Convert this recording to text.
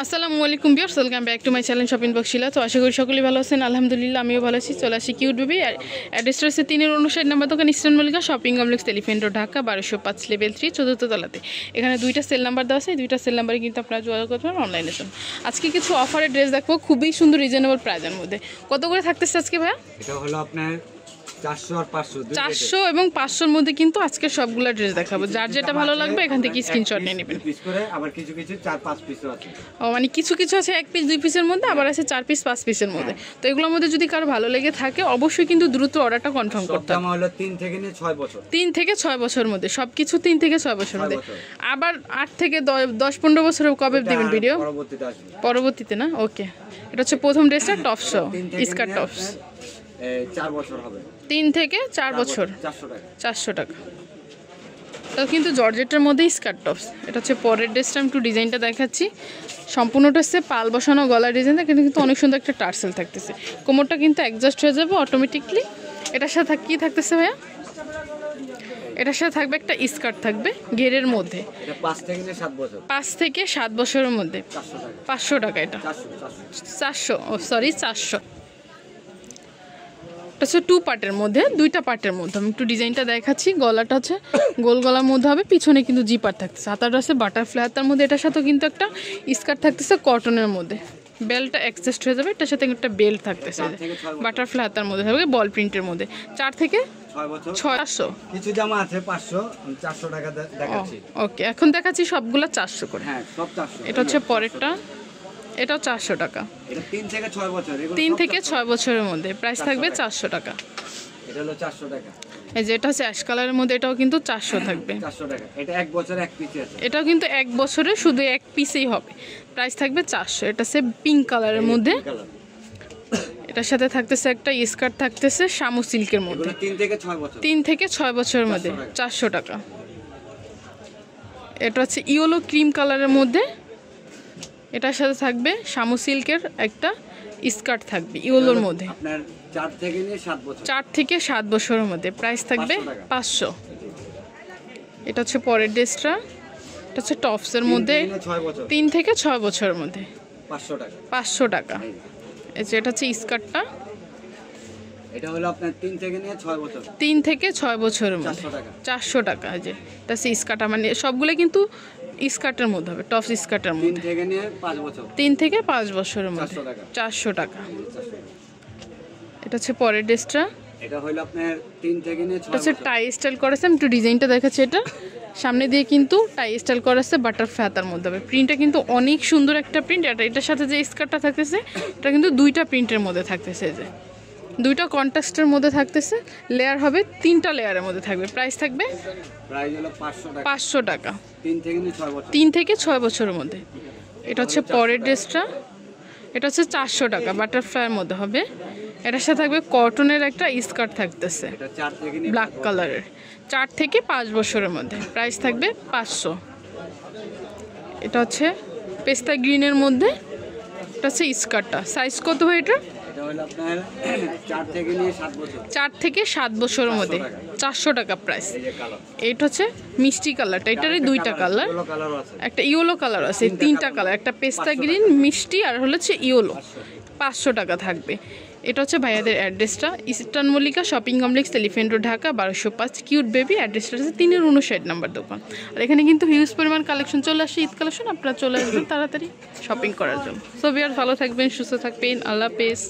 আসসালামু আলাইকুম viewers, welcome back to my channel shopping box Shila. তো আশা করি সকলেই ভালো আছেন। আলহামদুলিল্লাহ আমিও ভালো আছি। চলে আসি কিউট বেবি। আর অ্যাড্রেসটা হচ্ছে 3-59 নাম্বার দোকান, eastern Mallika shopping complex, elephant road, Dhaka 1205 level 3 চতুর্থ তলাতে। এখানে দুইটা সেল নাম্বার দেওয়া আছে। এই দুইটা সেল নাম্বারে কিন্তু আপনারা যোগাযোগ করতে পারেন অনলাইনে। আজকে কিছু অফারের ড্রেস দেখবো খুবই সুন্দর রিজনেবল প্রাইজের মধ্যে। কত করে থাকতেছে আজকে ভাইয়া? এটা হলো আপনার 400 এবং 500-র মধ্যে কিন্তু আজকে সবগুলা ড্রেস দেখাবো। যার যেটা ভালো লাগবে এখান থেকে স্ক্রিনশট নিয়ে নেবেন। পিস করে আবার কিছু 4-5 পিসও আছে। ও মানে কিছু আছে 1 পিস 2 পিসের মধ্যে, আবার আছে 4 পিস 5 পিসের মধ্যে। তো এগুলোর মধ্যে যদি কারো ভালো লেগে থাকে অবশ্যই কিন্তু দ্রুত অর্ডারটা কনফার্ম করতে হবে। দাম হলো 3 থেকে 6 বছর। 3 থেকে 6 বছরের মধ্যে সবকিছু 3 থেকে 6 বছরের মধ্যে। আবার 8 থেকে 10-15 বছরের কবে দিবেন ভিডিও? পরবর্তীতে আসবে। পরবর্তীতে না? ওকে। এটা হচ্ছে প্রথম ড্রেসটা টপস স্কার্ট টপস। 4 বছর হবে। 3 থেকে 4 বছর 400 টাকা। তো কিন্তু জর্জেটের মধ্যেই স্কার্ট টপস। এটা হচ্ছে পরের ড্রেসটা। আমি একটু ডিজাইনটা দেখাচ্ছি। সম্পূর্ণটা হচ্ছে পাল বসানো গলা ডিজাইন। এখানে কিন্তু অনেক সুন্দর একটা টার্সেল থাকতেছে। কোমরটা কিন্তু অ্যাডজাস্ট হয়ে যাবে অটোমেটিকলি। এটার সাথে কি থাকতেছে ভাইয়া? এটার সাথে থাকবে একটা স্কার্ট থাকবে ঘেরের মধ্যে। এটা 5 থেকে 7 বছর। 5 থেকে 7 বছরের মধ্যে 500 টাকা। এটা 400 সরি 400। এটা হচ্ছে 2 পার্টের মধ্যে, 2টা পার্টের মধ্যে। আমি একটু ডিজাইনটা দেখাচ্ছি। গলাটা হচ্ছে গোল গলার মধ্যে হবে, পিছনে কিন্তু জিপার থাকতেছে। হাতাটা আছে বাটারফ্লাই হাতার মধ্যে। এটার সাথেও কিন্তু একটা স্কার্ট থাকতেছে কটনের মধ্যে। বেল্টটা অ্যাডজাস্ট হয়ে যাবে। এটার সাথে একটা বেল্ট থাকতেছে বাটারফ্লাই হাতার মধ্যে থাকবে, বল প্রিন্টের মধ্যে। 4 থেকে 6 বছর 600। কিছু জামা আছে 500, 400 টাকা দেখাচ্ছি। ওকে, এখন দেখাচ্ছি সবগুলা 400 করে। হ্যাঁ, সব 400। এটা হচ্ছে পরেরটা। এটাও 400 টাকা। এটা 3 থেকে 6 বছর। 3 থেকে 6 বছরের মধ্যে প্রাইস থাকবে 400 টাকা। এটা হলো 400 টাকা। এই যে এটা হচ্ছে অ্যাশ কালারের মধ্যে, এটাও কিন্তু 400 থাকবে। 400 টাকা। এটা 1 বছর 1 পিস আছে। এটাও কিন্তু 1 বছরে শুধু 1 পিসেই হবে। প্রাইস থাকবে 400। এটা হচ্ছে পিঙ্ক কালারের মধ্যে। এটার সাথে থাকতেছে একটা স্কার্ট থাকতেছে শামু সিল্কের মধ্যে। 3 থেকে 6 বছর। 3 থেকে 6 বছরের মধ্যে 400 টাকা। এটা হচ্ছে ইয়েলো ক্রিম কালারের মধ্যে। এটার সাথে থাকবে শামু সিল্কের একটা স্কার্ট থাকবে ইয়েলোর মধ্যে। আপনার 4 থেকে 7 বছর। 4 থেকে 7 বছরের মধ্যে প্রাইস থাকবে 500। এটা হচ্ছে পরের ড্রেসটা। এটা হচ্ছে টপসের মধ্যে 3 থেকে 6 বছরের মধ্যে 500 টাকা। 500 টাকা। এই যে এটা হচ্ছে স্কার্টটা। এটা হলো আপনার 3 থেকে 6 বছর। 3 থেকে 6 বছরের মধ্যে 400 টাকা। এই যে এটা হচ্ছে স্কার্ট। মানে সবগুলো কিন্তু স্কার্টের মধ্যে হবে, টপস স্কার্টের মধ্যে। 3 থেকে 5 বছর। 3 থেকে 5 বছরের মধ্যে 400 টাকা। এটা হচ্ছে পরের ড্রেসটা। এটা হলো আপনার 3 থেকে 6 এটা হচ্ছে টাই স্টাইল করেছে। আমি একটু ডিজাইনটা দেখাচ্ছি। এটা সামনে দিয়ে কিন্তু টাই স্টাইল করেছে বাটারফ্লাই হাতার মধ্যে হবে। প্রিন্টটা কিন্তু অনেক সুন্দর একটা প্রিন্ট। এটার সাথে যে স্কার্টটা থাকতেছে এটা কিন্তু 2টা প্রিন্টের মধ্যে থাকতেছে। যে 2টা কন্ট্রাস্টের মধ্যে থাকতেছে। লেয়ার হবে 3টা লেয়ারের মধ্যে থাকবে। প্রাইস থাকবে প্রাইস হলো 500 টাকা। 500 টাকা। 3 থেকে 6 বছর। 3 থেকে 6 বছরের মধ্যে। এটা হচ্ছে পরের ড্রেসটা। এটা হচ্ছে 400 টাকা, বাটারফ্লাইয়ের মধ্যে হবে। এটার সাথে থাকবে কটনের একটা স্কার্ট থাকতেছে এটা 4 থেকে ব্ল্যাক কালারের। 4 থেকে 5 বছরের মধ্যে প্রাইস থাকবে 500। এটা হচ্ছে পেস্তা গ্রিনের মধ্যে। এটা হচ্ছে স্কার্টটা। সাইজ কত হয় এটা? এটা হলো আপনার 4 থেকে 7 বছর। 4 থেকে 7 বছরের মধ্যে 400 টাকা প্রাইস। এই যে কালার। এটা হচ্ছে মিষ্টি কালারটা। এটারই 2টা কালার। ইয়েলো কালারও আছে। একটা ইয়েলো কালার আছে। 3টা কালার, একটা পেস্তা গ্রিন, মিষ্টি আর হচ্ছে ইয়েলো। 500 টাকা থাকবে। এটা হচ্ছে ভাইয়াদের অ্যাড্রেসটা eastern Mallika shopping complex, elephant road, Dhaka 1205 cute baby. অ্যাড্রেসটা হচ্ছে 3-59 নাম্বার দোকান। আর এখানে কিন্তু হিউজ পরিমাণ কালেকশন চলে আসে, ঈদ কালেকশন। আপনারা চলে আসবেন তাড়াতাড়ি শপিং করার জন্য। সো ভিউয়ার্স ভালো থাকবেন, সুস্থ থাকবেন। আল্লাহ হাফেজ।